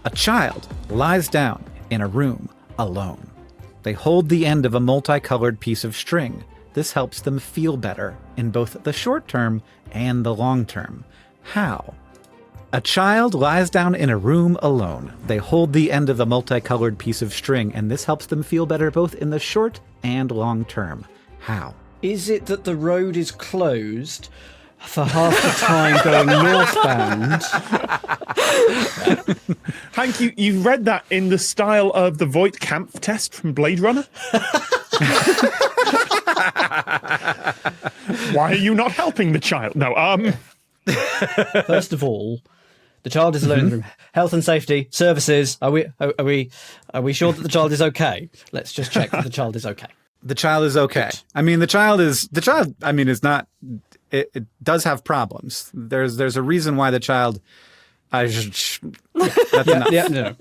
A child lies down in a room alone. They hold the end of a multicolored piece of string. This helps them feel better in both the short term and the long term. How? A child lies down in a room alone. They hold the end of a multicolored piece of string, and this helps them feel better both in the short and long term. How? Is it that the road is closed for half the time going northbound? Hank, you read that in the style of the Voight-Kampff test from Blade Runner? Why are you not helping the child? No, First of all, the child is alone in the room. Health and safety, services. Are we sure that the child is okay? Let's just check that the child is okay. The child is okay. Good. I mean, is not, it does have problems. There's a reason why the child, that's enough. Yeah, no.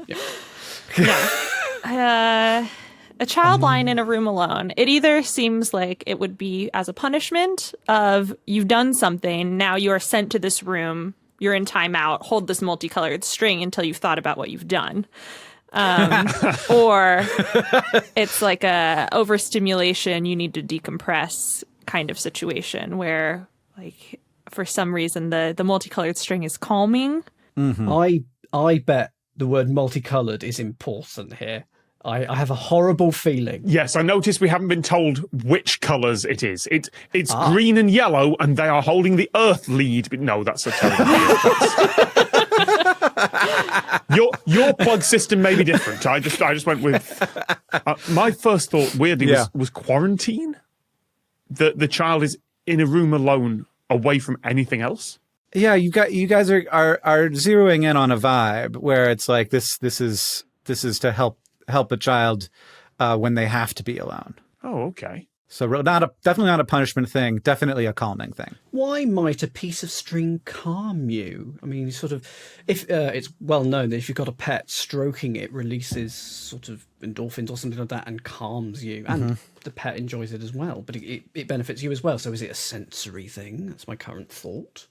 A child lying in a room alone, it either seems like it would be as a punishment of you've done something, now you are sent to this room, you're in timeout, hold this multicolored string until you've thought about what you've done. Or it's like a overstimulation, you need to decompress kind of situation where, like, for some reason the multicolored string is calming. Mm-hmm. I bet the word multicolored is important here. I have a horrible feeling. yes, I noticed we haven't been told which colours it is. It's green and yellow, and they are holding the Earth lead. But no, that's a terrible idea. Your plug system may be different. I just went with my first thought. Weirdly, was quarantine. The child is in a room alone, away from anything else. Yeah, you guys are zeroing in on a vibe where it's like this is to help a child when they have to be alone. Oh, okay. So definitely not a punishment thing, definitely a calming thing. Why might a piece of string calm you? I mean, sort of, if it's well known that if you've got a pet, stroking it releases sort of endorphins or something like that and calms you. And the pet enjoys it as well, but it benefits you as well. So is it a sensory thing? That's my current thought.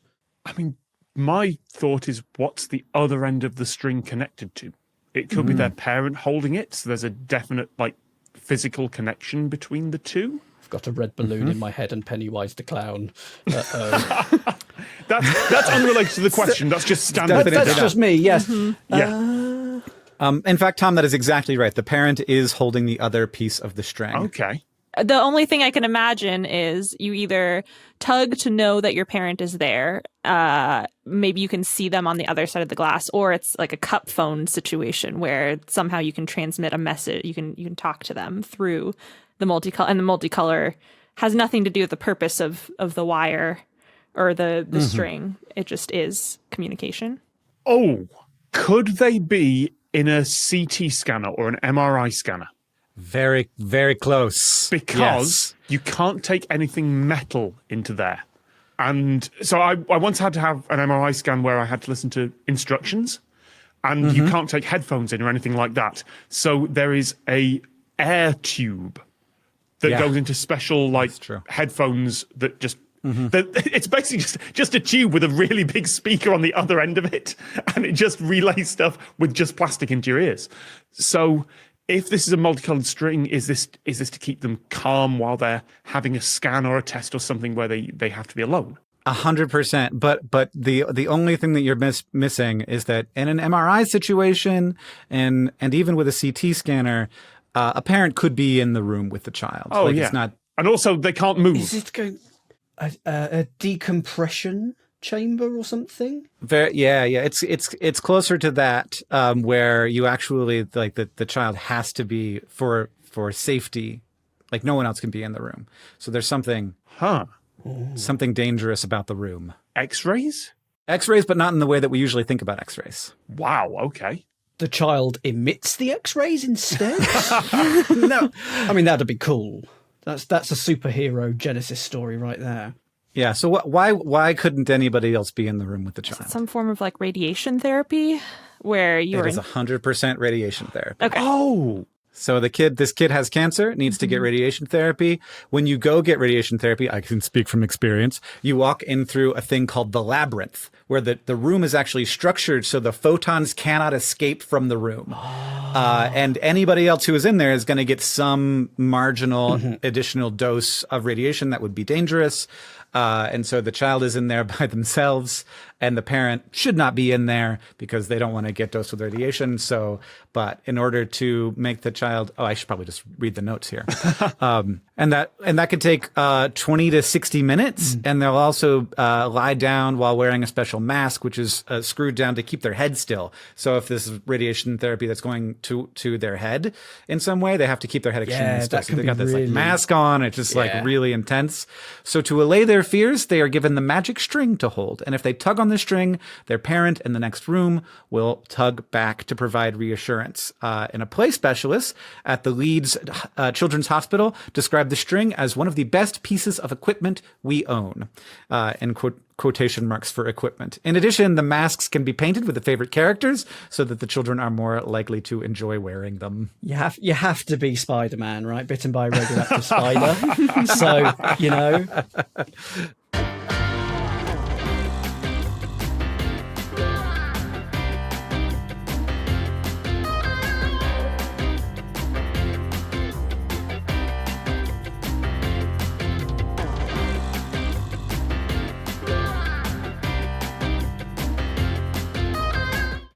I mean, my thought is, what's the other end of the string connected to? It could be their parent holding it, so there's a definite, like, physical connection between the two. I've got a red balloon in my head and Pennywise the clown. That's unrelated to the question. That's just standard. That's just me, yes. Yeah. In fact, Tom, that is exactly right. The parent is holding the other piece of the string. Okay. The only thing I can imagine is you either tug to know that your parent is there. Maybe you can see them on the other side of the glass, or it's like a cup phone situation where somehow you can transmit a message. You can talk to them through the multicolor, and the multicolor has nothing to do with the purpose of the wire or the string. It just is communication. Oh, could they be in a CT scanner or an MRI scanner? Very, very close. Because you can't take anything metal into there. And so I once had to have an MRI scan where I had to listen to instructions, and you can't take headphones in or anything like that. So there is a air tube that goes into special headphones that just it's basically just a tube with a really big speaker on the other end of it, and it just relays stuff with just plastic into your ears. So if this is a multicolored string, is this to keep them calm while they're having a scan or a test or something where they have to be alone? 100%. But the only thing that you're missing is that in an MRI situation and even with a CT scanner, a parent could be in the room with the child. Oh, It's not. And also they can't move. Is it going a decompression chamber or something? It's closer to that, where you actually like the child has to be for safety, like no one else can be in the room. So there's something dangerous about the room. X-rays, but not in the way that we usually think about X-rays. Wow. Okay. The child emits the X-rays instead? No, I mean that'd be cool. That's a superhero Genesis story right there. Yeah. So why couldn't anybody else be in the room with the child? Some form of like radiation therapy where you are. It is 100% radiation therapy. Okay. Oh, So this kid has cancer, needs to get radiation therapy. When you go get radiation therapy, I can speak from experience, you walk in through a thing called the Labyrinth, where the room is actually structured so the photons cannot escape from the room. And anybody else who is in there is going to get some marginal additional dose of radiation that would be dangerous. And so the child is in there by themselves, and the parent should not be in there because they don't want to get dosed with radiation. So, but in order to make the child, I should probably just read the notes here. And that could take 20 to 60 minutes. And they'll also lie down while wearing a special mask, which is screwed down to keep their head still. So if this is radiation therapy that's going to their head in some way, they have to keep their head extremely still. So they've got this like mask on. It's just like really intense. So to allay their fears, they are given the magic string to hold. And if they tug on the string, their parent in the next room will tug back to provide reassurance. And a play specialist at the Leeds Children's Hospital described the string as one of the best pieces of equipment we own, in quotation marks for equipment. In addition, the masks can be painted with the favorite characters so that the children are more likely to enjoy wearing them. You have to be Spider-Man, right? Bitten by a radioactive spider. So,